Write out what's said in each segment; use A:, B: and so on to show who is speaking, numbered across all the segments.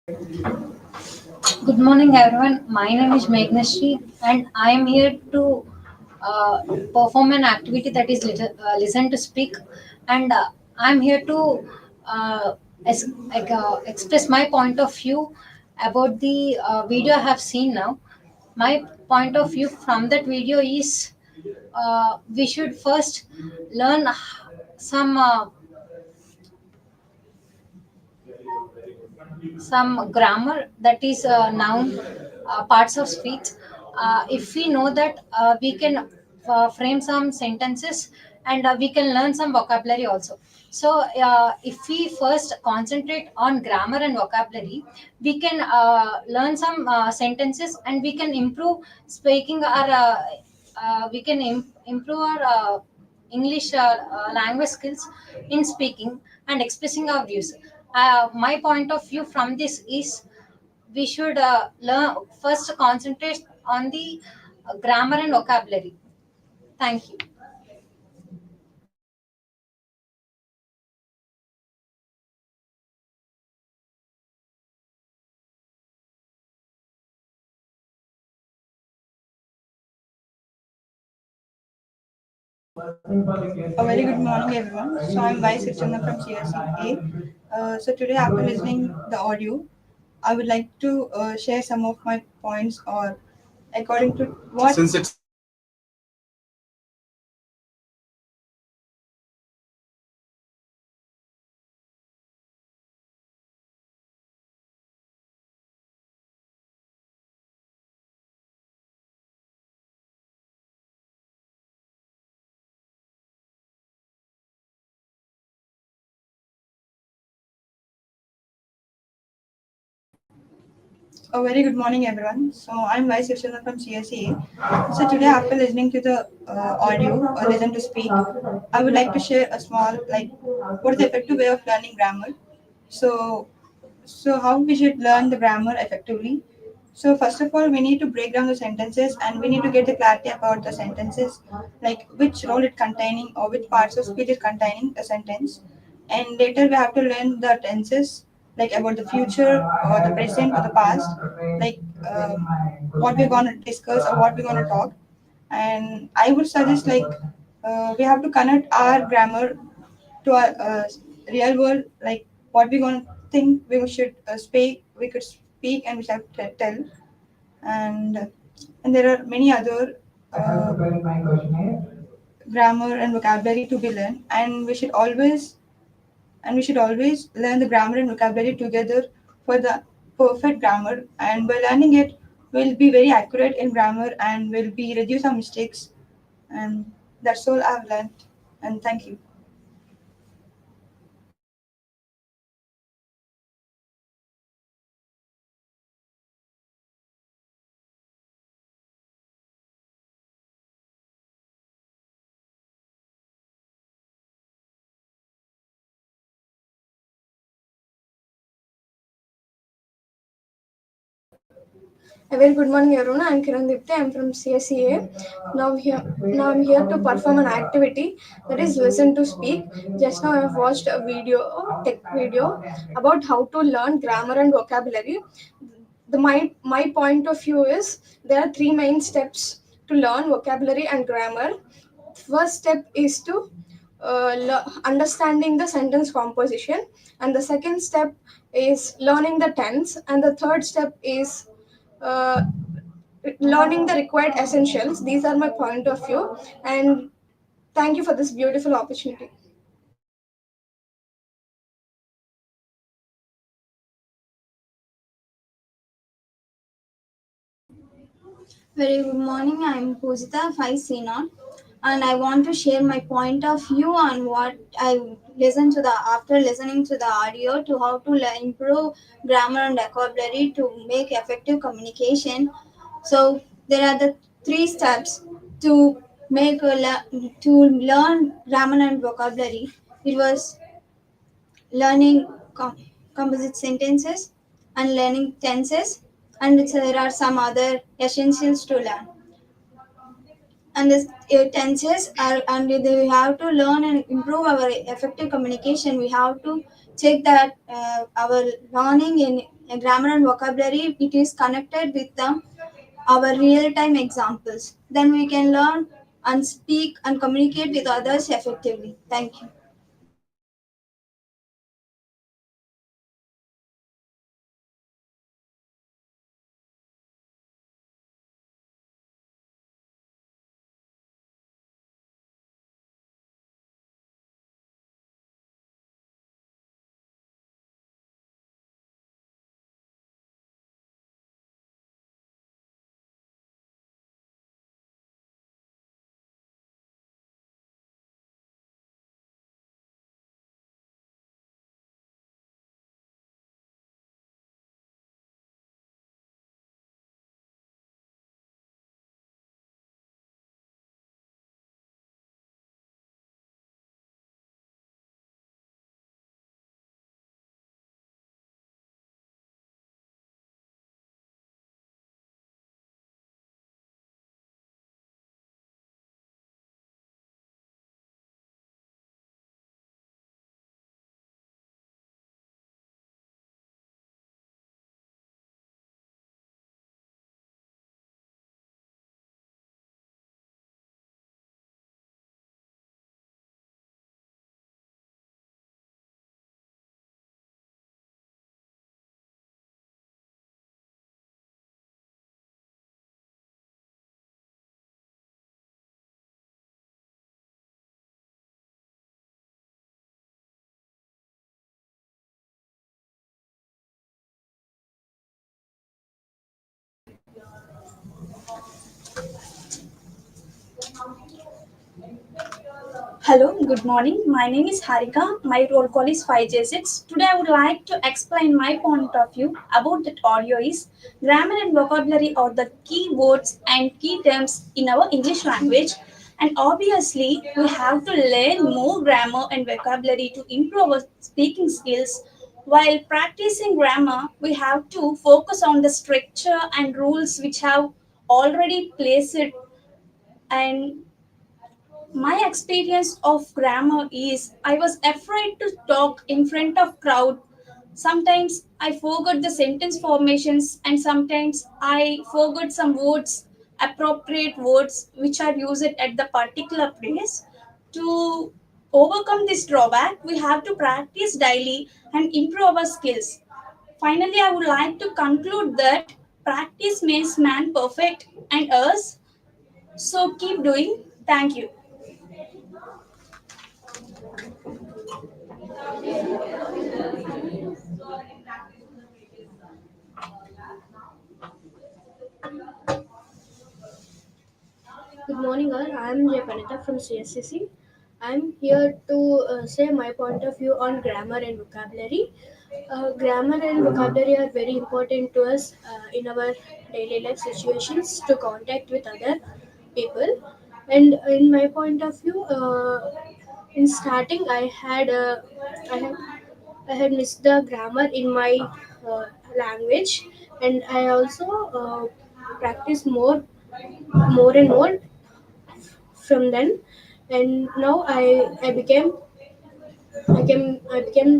A: Good morning, everyone. My name is Meghnashri, and I am here to perform an activity that is listen to speak, and I am here to uh, express my point of view about the video I have seen now. My point of view from that video is we should first learn some grammar, that is noun, parts of speech. If we know that, we can frame some sentences, and we can learn some vocabulary also. So if we first concentrate on grammar and vocabulary, we can learn some sentences, and we can improve speaking, or we can improve our English language skills in speaking and expressing our views. My point of view from this is we should learn first concentrate on the grammar and vocabulary. Thank you.
B: A very good morning, everyone. So I'm Vice Chandra from CSE-A. So today, after listening the audio, I would like to share some of my points, or according to what. Since it's A very good morning, everyone. So I'm Vice Chandra from CSE-A. So today, after listening to the audio or listen to speak, I would like to share a small, like, what is the effective way of learning grammar. So how we should learn the grammar effectively. So first of all, we need to break down the sentences, and we need to get the clarity about the sentences, like which role it containing or which parts of speech is containing a sentence. And later we have to learn the tenses, like about the future or the present or the past, like what we're gonna discuss or what we're gonna talk. And I would suggest, like, we have to connect our grammar to our real world, like what we're gonna think we should speak, we could speak, and we should tell. And and there are many other grammar and vocabulary to be learned, and we should always learn the grammar and vocabulary together for the perfect grammar. And by learning it, we'll be very accurate in grammar and will be reduce our mistakes. And that's all I've learned. And thank you.
C: A very good morning, everyone. I'm Kiran Dipte. I'm from CSE-A. Now I'm here to perform an activity that is listen to speak. Just now I've watched a video, tech video, about how to learn grammar and vocabulary. My point of view is there are three main steps to learn vocabulary and grammar. First step is to understanding the sentence composition, and the second step is learning the tense, and the third step is uh, learning the required essentials. These are my point of view, and thank you for this beautiful opportunity.
D: Very good morning. I'm Pujita 5C0, and I want to share my point of view on what I listened to the after listening to the audio to how to improve grammar and vocabulary to make effective communication. So there are the three steps to to learn grammar and vocabulary. It was learning composite sentences and learning tenses, and there are some other essentials to learn. and the tenses are, and we have to learn and improve our effective communication. We have to check that our learning in grammar and vocabulary, it is connected with our real time examples. Then we can learn and speak and communicate with others effectively. Thank you.
E: Hello, good morning. My name is Harika. My roll call is 5J6. Today I would like to explain my point of view about that audio is grammar and vocabulary are the key words and key terms in our English language. And obviously, we have to learn more grammar and vocabulary to improve our speaking skills. While practicing grammar, we have to focus on the structure and rules which have already placed and my experience of grammar is I was afraid to talk in front of crowd. Sometimes I forgot the sentence formations and sometimes I forgot some words, appropriate words which are used at the particular place. To overcome this drawback, we have to practice daily and improve our skills. Finally, I would like to conclude that practice makes man perfect and us. So keep doing. Thank you.
C: Good morning, all. I'm Japanita from CSCC. I'm here to say my point of view on grammar and vocabulary. Grammar and vocabulary are very important to us in our daily life situations to contact with other people. And in my point of view, in starting, I had, I had missed the grammar in my uh, language, and I also practice more and more from then, and now I became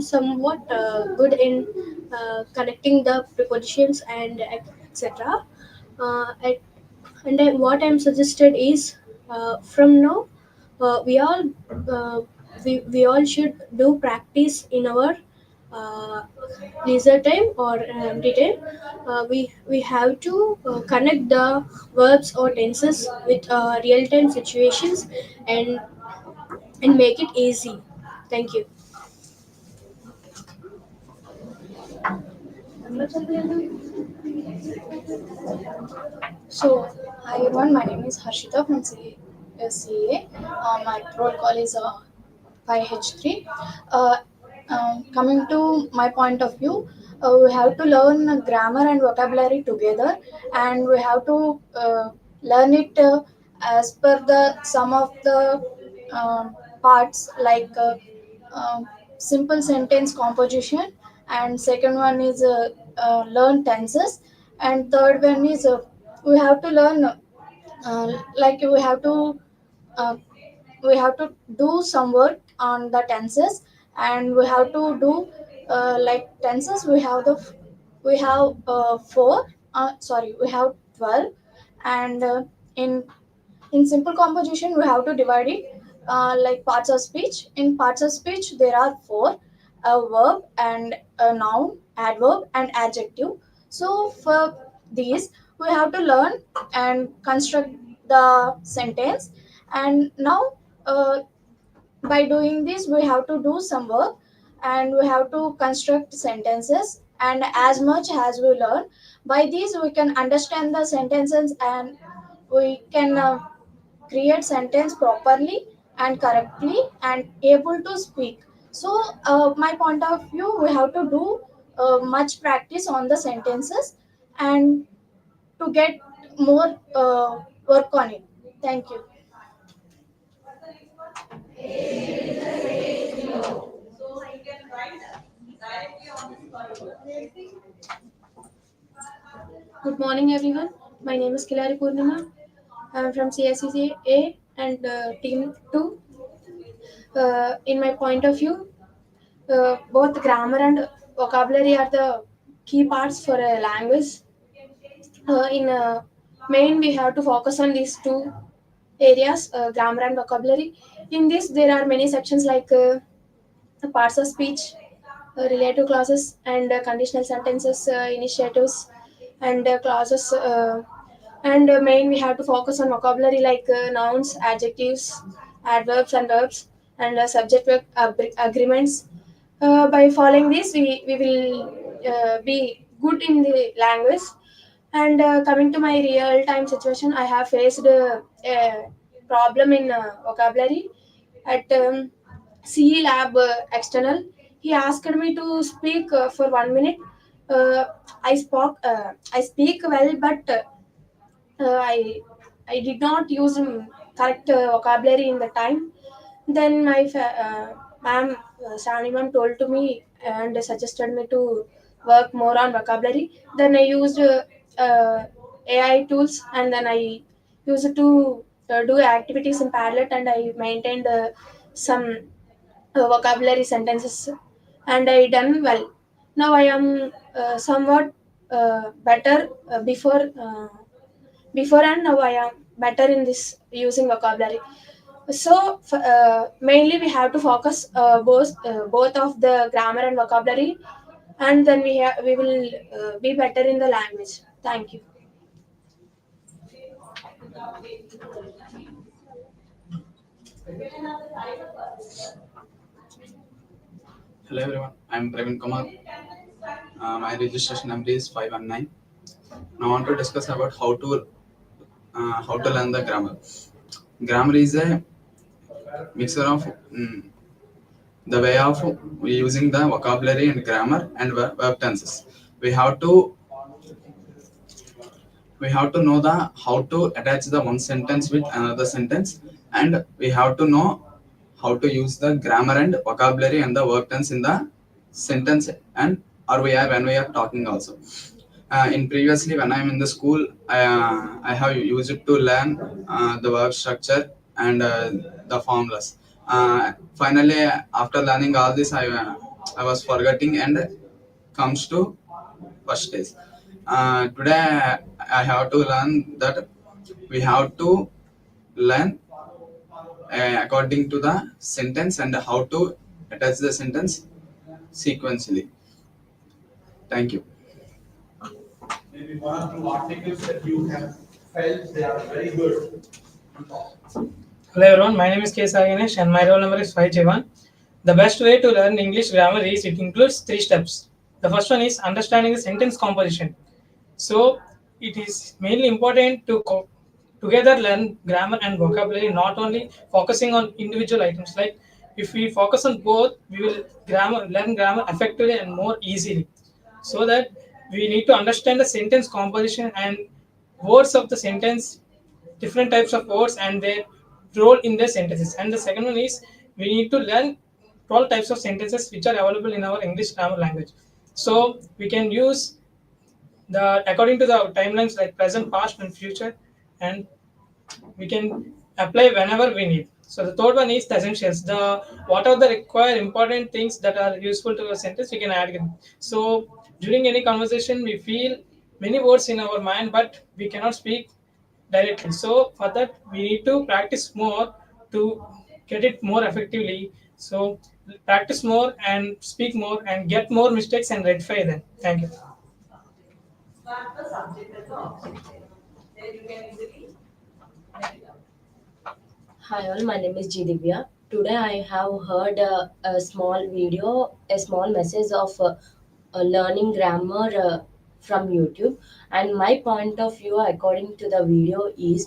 C: somewhat good in connecting the prepositions and etc. I, and I, what I'm suggested is from now we all uh, we all should do practice in our uh, leisure time or empty time. We have to connect the verbs or tenses with real time situations and make it easy. Thank you.
F: So, hi everyone, my name is Harshita from CSE-A. My roll call is 5H3. Uh, Coming to my point of view, we have to learn grammar and vocabulary together, and we have to learn it as per the some of the parts like simple sentence composition, and second one is learn tenses, and third one is we have to learn like uh, we have to do some work on the tenses, and we have to do like tenses. We have four. Sorry, we have 12, and in simple composition we have to divide it like parts of speech. In parts of speech there are four: a verb and a noun, adverb and adjective. So for these we have to learn and construct the sentence. And now uh, by doing this we have to do some work, and we have to construct sentences. And as much as we learn, by these we can understand the sentences, and we can create sentence properly and correctly and able to speak. So my point of view, we have to do much practice on the sentences and to get more work on it. Thank you. Good morning, everyone. My name is Kilari Purnima. I am from CSE-A and Team 2. In my point of view, both grammar and vocabulary are the key parts for a language. In main, we have to focus on these two areas, grammar and vocabulary. In this, there are many sections like parts of speech, relative clauses, and conditional sentences, initiatives, and clauses. And main, we have to focus on vocabulary like nouns, adjectives, adverbs, and verbs, and subject verb agreements. By following this, we will be good in the language. And coming to my real time situation, I have faced a problem in vocabulary at CE Lab external. He asked me to speak for 1 minute. Uh, I speak well, but I did not use correct vocabulary in the time. Then my ma'am, Shani ma'am, told to me and suggested me to work more on vocabulary. Then I used AI tools, and then I used it to do activities in Padlet, and I maintained some vocabulary sentences, and I done well. Now I am somewhat better before, and now I am better in this using vocabulary. So mainly we have to focus both of the grammar and vocabulary, and then we will be better in the language. Thank you.
G: Hello everyone, I'm Praveen Kumar. My registration number is 519. Now I want to discuss about how to learn the grammar. Grammar is a mixture of the way of using the vocabulary and grammar and verb tenses. We have to know the how to attach the one sentence with another sentence, and we have to know how to use the grammar and vocabulary and the verb tense in the sentence, and or we are when we are talking also. In previously when I'm in the school, I have used it to learn the verb structure and the formulas. Finally, after learning all this, I was forgetting and comes to first stage. Today I have to learn that we have to learn according to the sentence and how to attach the sentence sequentially. Thank you.
H: Maybe one or two articles that you have felt they are very good.
I: Hello everyone, my name is K. Ganesh and my roll number is 5J1. The best way to learn English grammar is it includes three steps. The first one is understanding the sentence composition. So it is mainly important to together learn grammar and vocabulary, not only focusing on individual items. Like if we focus on both, we will learn grammar effectively and more easily. So that we need to understand the sentence composition and words of the sentence, different types of words and their role in the sentences. And the second one is we need to learn 12 types of sentences which are available in our English grammar language. So we can use the according to the timelines like present, past, and future, and we can apply whenever we need. So the third one is the essentials. The what are the required important things that are useful to a sentence, we can add them. So during any conversation, we feel many words in our mind, but we cannot speak directly. So for that, we need to practice more to get it more effectively. So practice more and speak more and get more mistakes and rectify them. Thank you.
J: Hi all, my name is Jidivya. Today I have heard a small video, a small message of learning grammar from YouTube. And my point of view, according to the video, is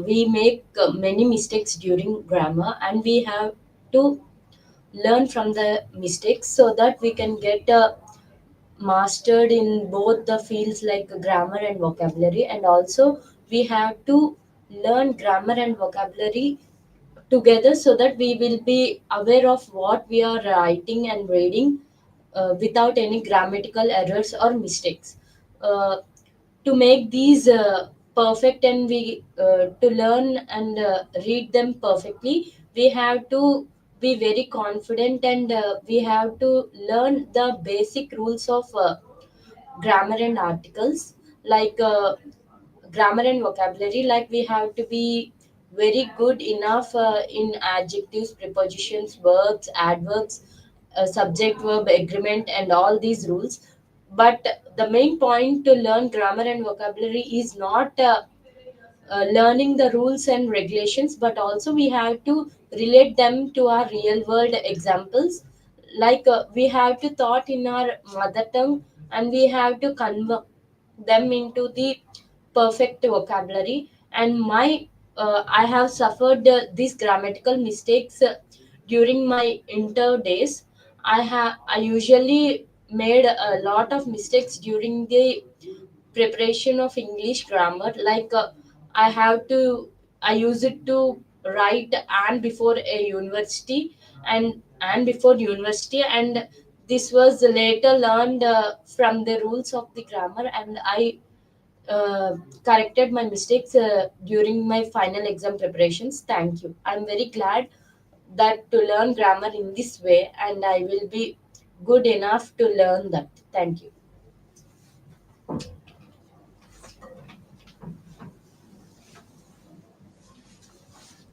J: we make many mistakes during grammar, and we have to learn from the mistakes so that we can get mastered in both the fields like grammar and vocabulary. And also, we have to learn grammar and vocabulary together so that we will be aware of what we are writing and reading without any grammatical errors or mistakes. To make these perfect, and we to learn and read them perfectly, we have to be very confident, and we have to learn the basic rules of grammar and articles, like grammar and vocabulary. Like we have to be very good enough in adjectives, prepositions, verbs, adverbs, subject verb agreement, and all these rules. But the main point to learn grammar and vocabulary is not learning the rules and regulations, but also we have to relate them to our real world examples. Like we have to thought in our mother tongue, and we have to convert them into the perfect vocabulary. And my I have suffered these grammatical mistakes during my inter days. I usually made a lot of mistakes during the preparation of English grammar. Like I use it to write and before a university, and before university, and this was later learned from the rules of the grammar, and I corrected my mistakes during my final exam preparations. Thank you. I'm very glad that to learn grammar in this way, and I will be good enough to learn that. Thank you.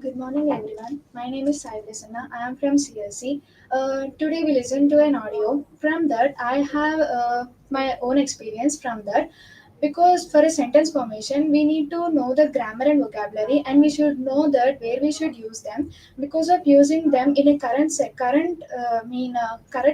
F: Good morning, everyone. My name is Sai Prasanna. I am from CSE. Today we listen to an audio. From that, I have my own experience from that. Because for a sentence formation, we need to know the grammar and vocabulary, and we should know that where we should use them. Because of using them in a correct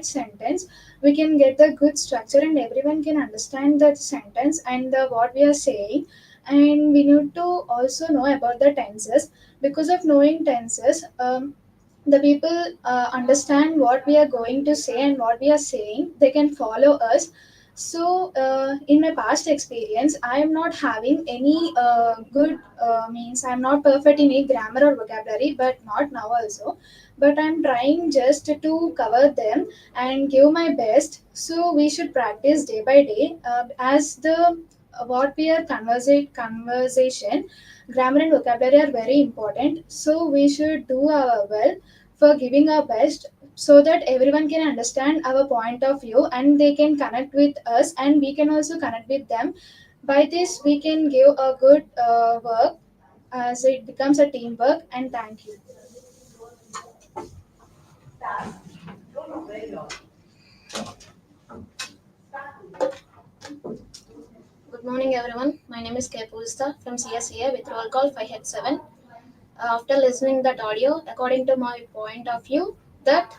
F: sentence, we can get the good structure, and everyone can understand the sentence and what we are saying. And we need to also know about the tenses. Because of knowing tenses, the people understand what we are going to say and what we are saying, they can follow us. So in my past experience, I am not having any good means I'm not perfect in a grammar or vocabulary, but not now also. But I'm trying just to cover them and give my best. So we should practice day by day, as the what we are conversation. Grammar and vocabulary are very important, so we should do our well for giving our best, so that everyone can understand our point of view and they can connect with us, and we can also connect with them. By this, we can give a good work, as it becomes a teamwork. And thank you. Good morning, everyone. My name is K. Pujita from CSE-A with roll call 5H7. After listening that audio, according to my point of view, that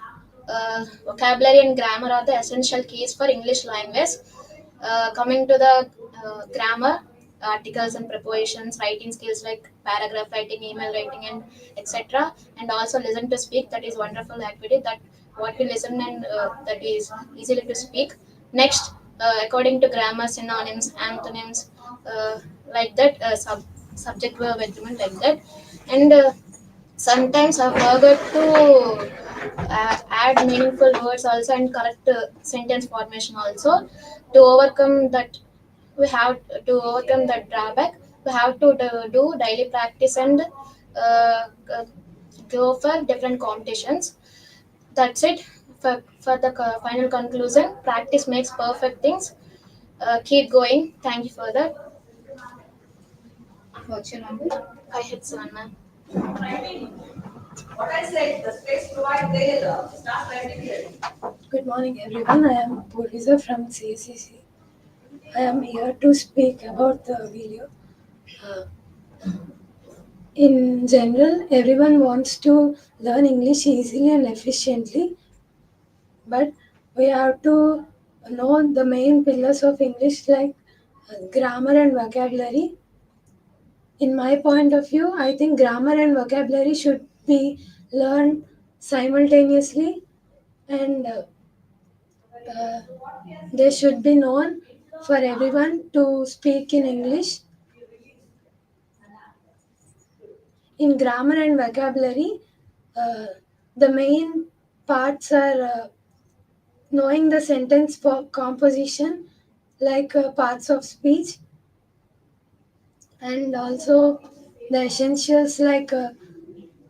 F: vocabulary and grammar are the essential keys for English language. Coming to the grammar, articles and prepositions, writing skills like paragraph writing, email writing, and etc. And also listen to speak. That is wonderful activity. That what we listen, and that is easily to speak. Next, according to grammar, synonyms, antonyms, like that, subject verb agreement, like that. And sometimes I forget to add meaningful words also, and correct sentence formation also. To overcome that, we have to overcome that drawback. we have to do daily practice and uh, uh, go for different competitions. That's it. For the final conclusion, practice makes perfect things. Keep going. Thank you for that.
D: What's your number?
F: I hit Suvanna.
C: Good morning, everyone. I am Purviza from CSE-A. I am here to speak about the video. Uh, in general, everyone wants to learn English easily and efficiently, but we have to know the main pillars of English like grammar and vocabulary. In my point of view, I think grammar and vocabulary should be learned simultaneously, and uh, they should be known for everyone to speak in English. In grammar and vocabulary, uh, the main parts are knowing the sentence for composition, like parts of speech, and also the essentials like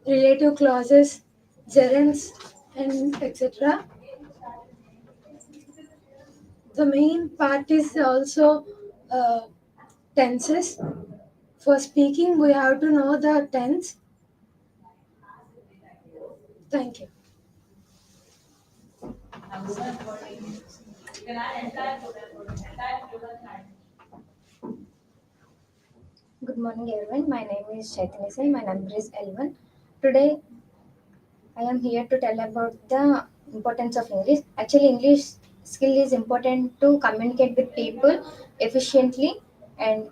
C: relative clauses, gerunds, and etc. The main part is also uh, tenses. For speaking, we have to know the tense. Thank you.
K: Good morning, everyone. My name is Chaitanya Sai. My number is L1. Today, I am here to tell about the importance of English. Actually, English skill is important to communicate with people efficiently, and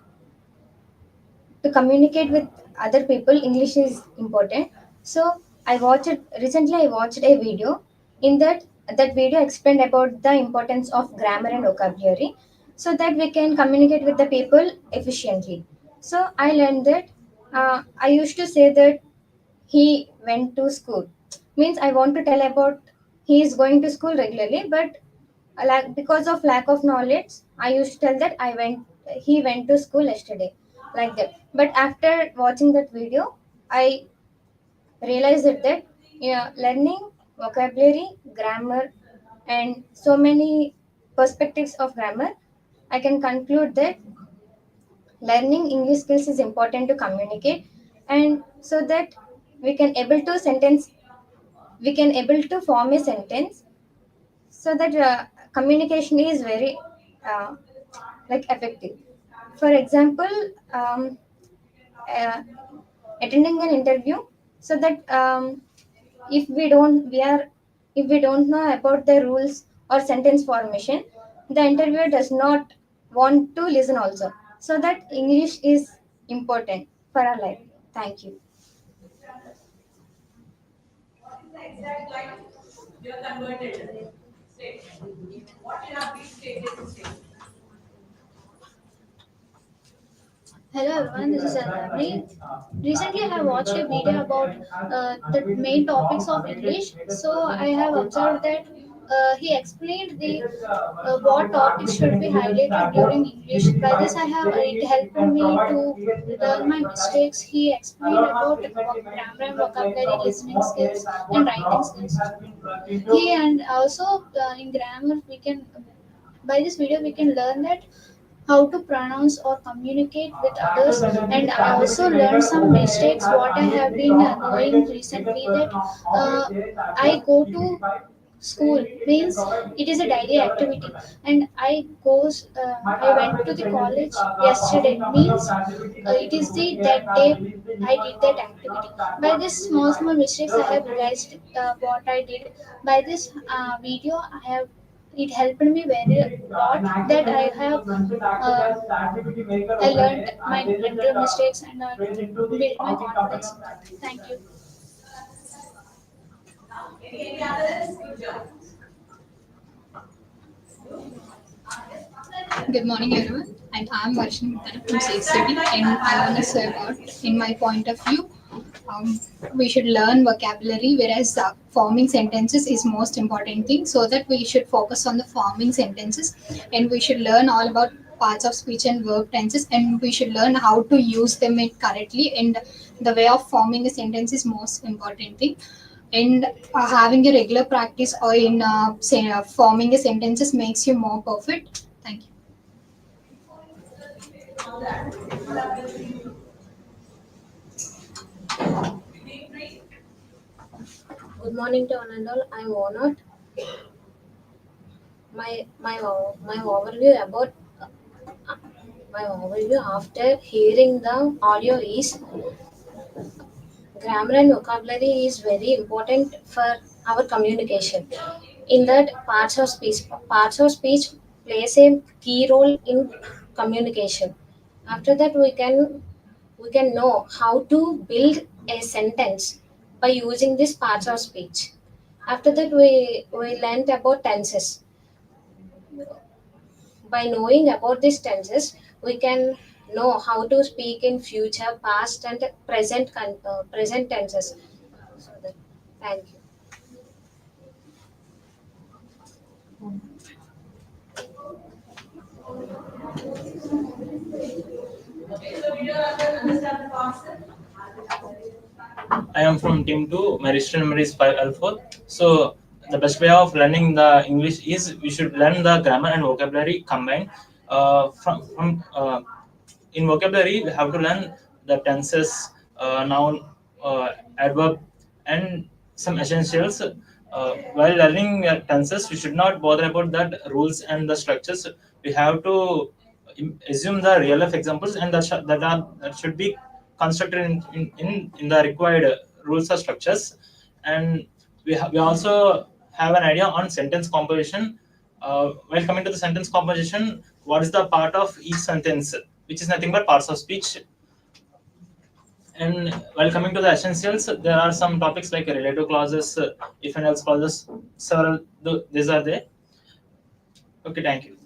K: to communicate with other people. English is important. So, I watched a video. In that video explained about the importance of grammar and vocabulary, so that we can communicate with the people efficiently. So I learned that I used to say that he went to school, means I want to tell about he is going to school regularly, but because of lack of knowledge, I used to tell that he went to school yesterday, like that. But after watching that video, I realized that yeah, learning vocabulary, grammar, and so many perspectives of grammar, I can conclude that learning English skills is important to communicate, and so that we can able to sentence we can able to form a sentence, so that communication is very uh, like effective. For example, um, uh, attending an interview, so that if we don't we are if we don't know about the rules or sentence formation, the interviewer does not want to listen also. So that English is important for our life. Thank you.
F: Hello everyone, this is Adamri. Recently, I have watched a video about the main topics of English. So I have observed that he explained the what topics should be highlighted during English. By this, it helped me to learn my mistakes. He explained about grammar and vocabulary, listening skills, and writing skills. He and also in grammar we can by this video we can learn that how to pronounce or communicate with others, and I also learned some mistakes what I have been knowing recently, that I go to school, means it is a daily activity, and I went to the college yesterday, means it is the that day I did that activity. By this small mistakes I have realized what I did. By this video I have it helped me very lot, that I have I learned my mental mistakes and built my confidence. Thank you.
A: Good morning, everyone. And I'm Varshan from CSE-A, and I want to say about, in my point of view, we should learn vocabulary, whereas forming sentences is most important thing. So that we should focus on the forming sentences, and we should learn all about parts of speech and verb tenses, and we should learn how to use them it correctly. And the way of forming a sentence is most important thing. And having a regular practice or in say, forming a sentences makes you more perfect. Thank you.
K: Good morning to one and all. I'm honored. My overview about my overview after hearing the audio is grammar and vocabulary is very important for our communication. In that, parts of speech plays a key role in communication. After that, we can know how to build a sentence by using these parts of speech. After that, we learned about tenses. By knowing about these tenses, we can know how to speak in future, past, and present tenses. So that, thank you.
L: I am from team 2. My registered number is 5L4. So the best way of learning the English is we should learn the grammar and vocabulary combined. In vocabulary, we have to learn the tenses, noun, adverb, and some essentials. While learning tenses, we should not bother about that rules and the structures. We have to assume the real life examples, and that should be constructed in the required rules or structures. And we also have an idea on sentence composition. While coming to the sentence composition, what is the part of each sentence, which is nothing but parts of speech. And while coming to the essentials, there are some topics like relative clauses, if and else clauses, several these are there. Okay, thank you.